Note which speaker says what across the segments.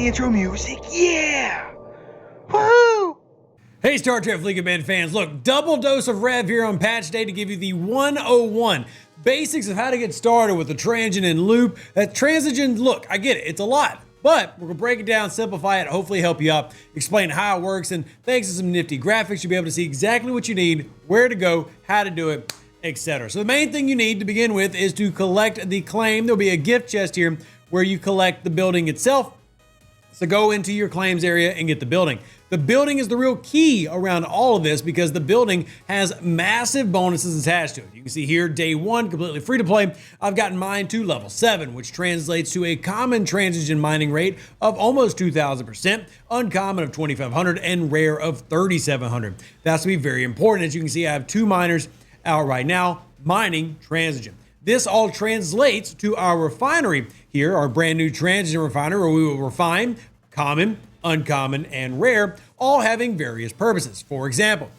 Speaker 1: intro music? Yeah! Woohoo!
Speaker 2: Hey Star Trek Fleet Command fans, look, double dose of Rev here on patch day to give you the 101 basics of how to get started with the Transogen and loop. That Transogen, look, I get it, it's a lot, but we're gonna break it down, simplify it, hopefully help you out, explain how it works, and thanks to some nifty graphics, you'll be able to see exactly what you need, where to go, how to do it, etc. So the main thing you need to begin with is to collect the claim. There'll be a gift chest here where you collect the building itself. So go into your claims area and get the building. The building is the real key around all of this because the building has massive bonuses attached to it. You can see here, day one, completely free to play. I've gotten mine to level 7, which translates to a common Transogen mining rate of almost 2,000%, uncommon of 2,500, and rare of 3,700. That's going to be very important. As you can see, I have 2 miners out right now mining Transogen. This all translates to our refinery here, our brand new Transogen refinery, where we will refine common, uncommon, and rare, all having various purposes. For example,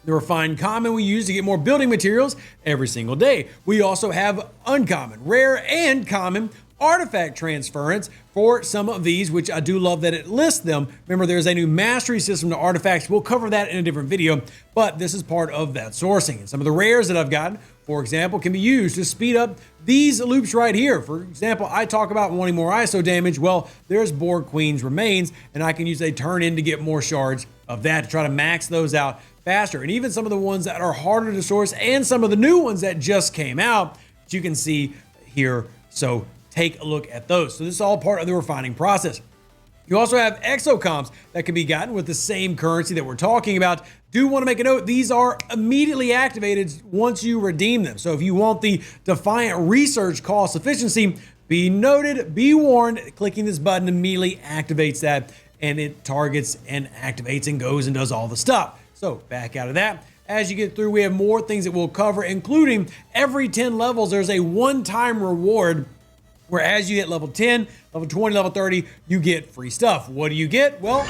Speaker 2: the refined common we use to get more building materials every single day. We also have uncommon, rare, and common artifact transference for some of these, which I do love that it lists them. Remember, there's a new mastery system to artifacts. We'll cover that in a different video, but this is part of that sourcing. And some of the rares that I've gotten, for example, can be used to speed up these loops right here. For example, I talk about wanting more ISO damage. Well, there's Borg Queen's remains, and I can use a turn in to get more shards of that to try to max those out faster. And even some of the ones that are harder to source and some of the new ones that just came out, that you can see here. So take a look at those. So this is all part of the refining process. You also have exocomps that can be gotten with the same currency that we're talking about. Do want to make a note, these are immediately activated once you redeem them. So if you want the Defiant research cost efficiency, be noted, be warned, clicking this button immediately activates that, and it targets and activates and goes and does all the stuff. So back out of that. As you get through, we have more things that we'll cover, including every 10 levels, there's a one-time reward where as you hit level 10, level 20, level 30, you get free stuff. What do you get? Well,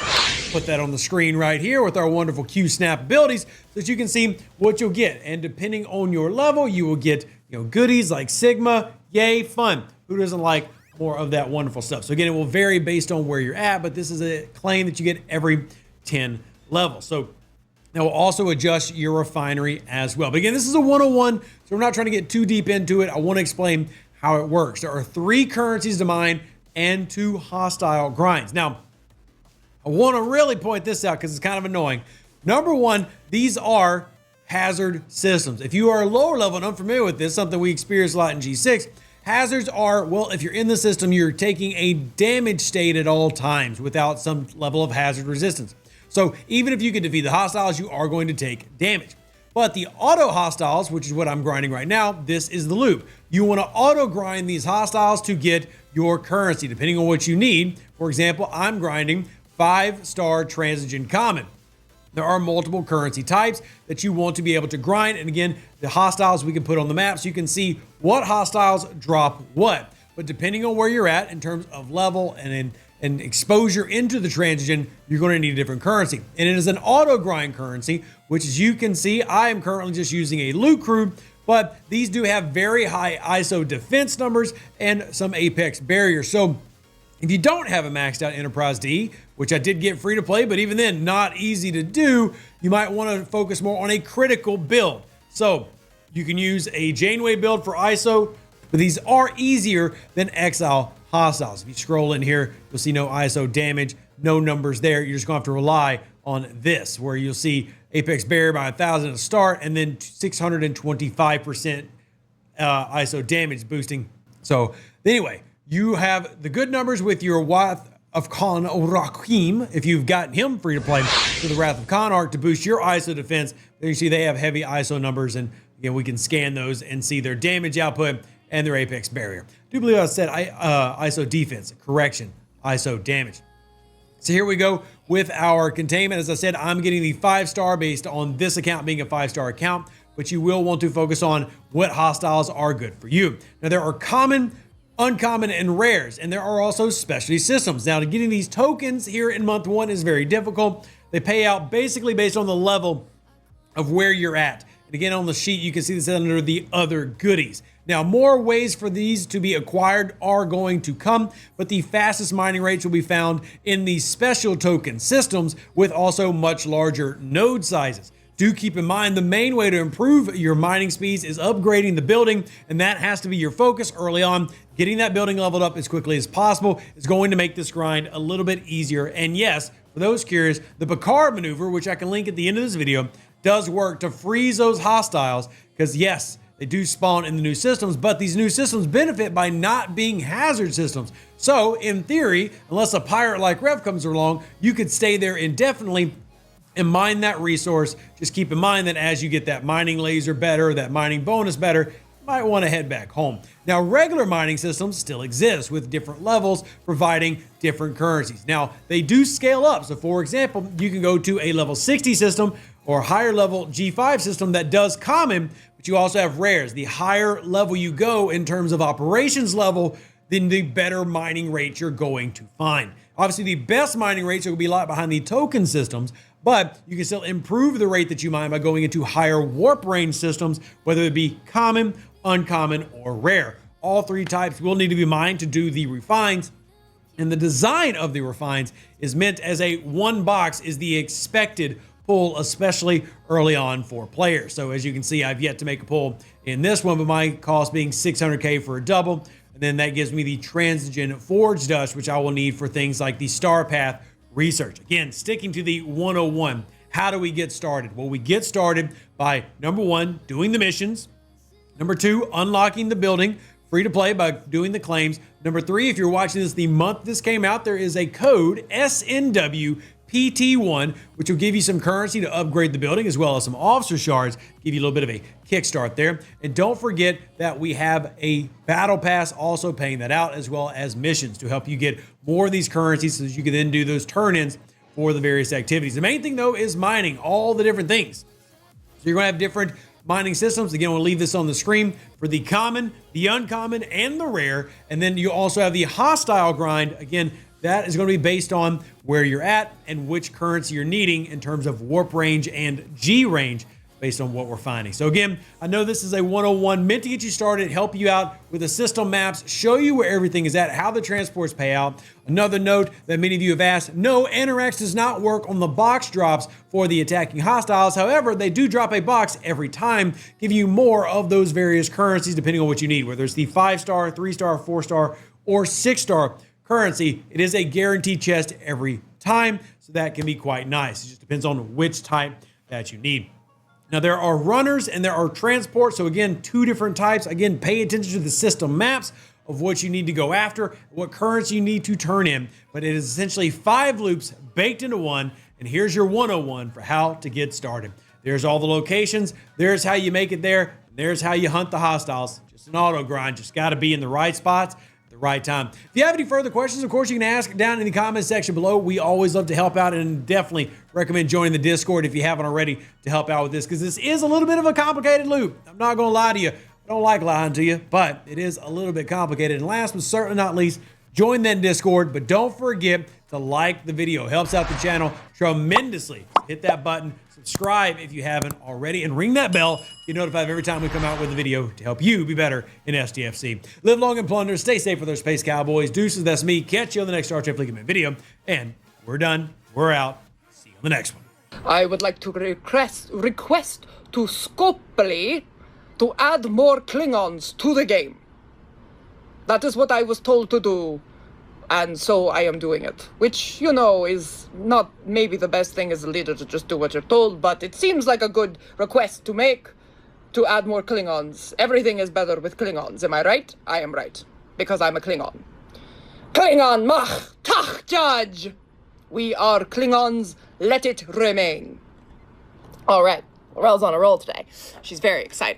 Speaker 2: put that on the screen right here with our wonderful Q-Snap abilities so that you can see what you'll get. And depending on your level, you will get goodies like Sigma, yay, fun. Who doesn't like more of that wonderful stuff? So again, it will vary based on where you're at, but this is a claim that you get every 10 levels. So that will also adjust your refinery as well. But again, this is a 101, so we're not trying to get too deep into it. I want to explain how it works. There are 3 currencies to mine and 2 hostile grinds. Now, I want to really point this out because it's kind of annoying. Number 1, these are hazard systems. If you are lower level and unfamiliar with this, something we experience a lot in G6, hazards are, well, if you're in the system, you're taking a damage state at all times without some level of hazard resistance. So even if you can defeat the hostiles, you are going to take damage. But the auto hostiles, which is what I'm grinding right now, this is the loop. You want to auto grind these hostiles to get your currency, depending on what you need. For example, I'm grinding 5-star Transogen common. There are multiple currency types that you want to be able to grind. And again, the hostiles we can put on the map so you can see what hostiles drop what. But depending on where you're at in terms of level and exposure into the Transogen, you're going to need a different currency. And it is an auto grind currency, which as you can see, I am currently just using a loot crew, but these do have very high ISO defense numbers and some apex barriers. So if you don't have a maxed out Enterprise D, which I did get free to play, but even then not easy to do, you might want to focus more on a critical build. So you can use a Janeway build for ISO, but these are easier than Exile hostiles. If you scroll in here, you'll see no ISO damage, no numbers there. You're just gonna have to rely on this, where you'll see apex barrier by 1,000 at the start, and then 625% ISO damage boosting. So anyway, you have the good numbers with your Wrath of Khan Rakim, if you've gotten him free to play for the Wrath of Khan arc to boost your ISO defense. There you see they have heavy ISO numbers, and again, we can scan those and see their damage output and their apex barrier. I do believe I said ISO defense, correction, ISO damage. So here we go with our containment. As I said, I'm getting the 5-star based on this account being a 5-star account, but you will want to focus on what hostiles are good for you. Now there are common, uncommon, and rares, and there are also specialty systems. Now getting these tokens here in month 1 is very difficult. They pay out basically based on the level of where you're at. And again, on the sheet, you can see this under the other goodies. Now, more ways for these to be acquired are going to come, but the fastest mining rates will be found in the special token systems with also much larger node sizes. Do keep in mind the main way to improve your mining speeds is upgrading the building, and that has to be your focus early on. Getting that building leveled up as quickly as possible is going to make this grind a little bit easier. And yes, for those curious, the Picard maneuver, which I can link at the end of this video, does work to freeze those hostiles, because yes, they do spawn in the new systems, but these new systems benefit by not being hazard systems. So in theory, unless a pirate like Rev comes along, you could stay there indefinitely and mine that resource. Just keep in mind that as you get that mining laser better, that mining bonus better, you might want to head back home. Now, regular mining systems still exist with different levels providing different currencies. Now, they do scale up. So for example, you can go to a level 60 system or higher level G5 system that does common, but you also have rares. The higher level you go in terms of operations level, then the better mining rates you're going to find. Obviously, the best mining rates are going to be a lot behind the token systems, but you can still improve the rate that you mine by going into higher warp range systems, whether it be common, uncommon, or rare. All three types will need to be mined to do the refines, and the design of the refines is meant as a one box is the expected pull, especially early on for players. So as you can see, I've yet to make a pull in this one, but my cost being 600K for a double. And then that gives me the Transogen Forge Dust, which I will need for things like the Star Path research. Again, sticking to the 101, how do we get started? Well, we get started by number 1, doing the missions. Number 2, unlocking the building, free to play by doing the claims. Number 3, if you're watching this the month this came out, there is a code SNWPT1, which will give you some currency to upgrade the building as well as some officer shards, give you a little bit of a kickstart there. And don't forget that we have a battle pass also paying that out, as well as missions to help you get more of these currencies so that you can then do those turn-ins for the various activities. The main thing though is mining all the different things. So you're gonna have different mining systems. Again, we'll leave this on the screen for the common, the uncommon, and the rare. And then you also have the hostile grind. Again, that is going to be based on where you're at and which currency you're needing in terms of warp range and G range based on what we're finding. So again, I know this is a 101 meant to get you started, help you out with the system maps, show you where everything is at, how the transports pay out. Another note that many of you have asked, no, Anorax does not work on the box drops for the attacking hostiles. However, they do drop a box every time, give you more of those various currencies depending on what you need, whether it's the 5-star, 3-star, 4-star, or 6-star currency. It is a guaranteed chest every time, so that can be quite nice. It just depends on which type that you need. Now, there are runners and there are transports. So again, 2 different types. Again, pay attention to the system maps of what you need to go after, what currency you need to turn in. But it is essentially 5 loops baked into one. And here's your 101 for how to get started. There's all the locations. There's how you make it there. There's how you hunt the hostiles. Just an auto grind. Just got to be in the right spots at the right time. If you have any further questions, of course, you can ask down in the comment section below. We always love to help out and definitely recommend joining the Discord if you haven't already to help out with this, because this is a little bit of a complicated loop. I'm not going to lie to you. I don't like lying to you, but it is a little bit complicated. And last but certainly not least, join that Discord, but don't forget to like the video. It helps out the channel tremendously. Hit that button, subscribe if you haven't already, and ring that bell to get notified every time we come out with a video to help you be better in STFC. Live long and plunder. Stay safe with our Space Cowboys. Deuces, that's me. Catch you on the next Star Trek League video. And we're done. We're out. See you on the next one.
Speaker 3: I would like to request to Scopely to add more Klingons to the game. That is what I was told to do, and so I am doing it. Which, you know, is not maybe the best thing as a leader to just do what you're told, but it seems like a good request to make, to add more Klingons. Everything is better with Klingons, am I right? I am right, because I'm a Klingon. Klingon mach tach judge! We are Klingons, let it remain. All right, Rel's on a roll today. She's very excited.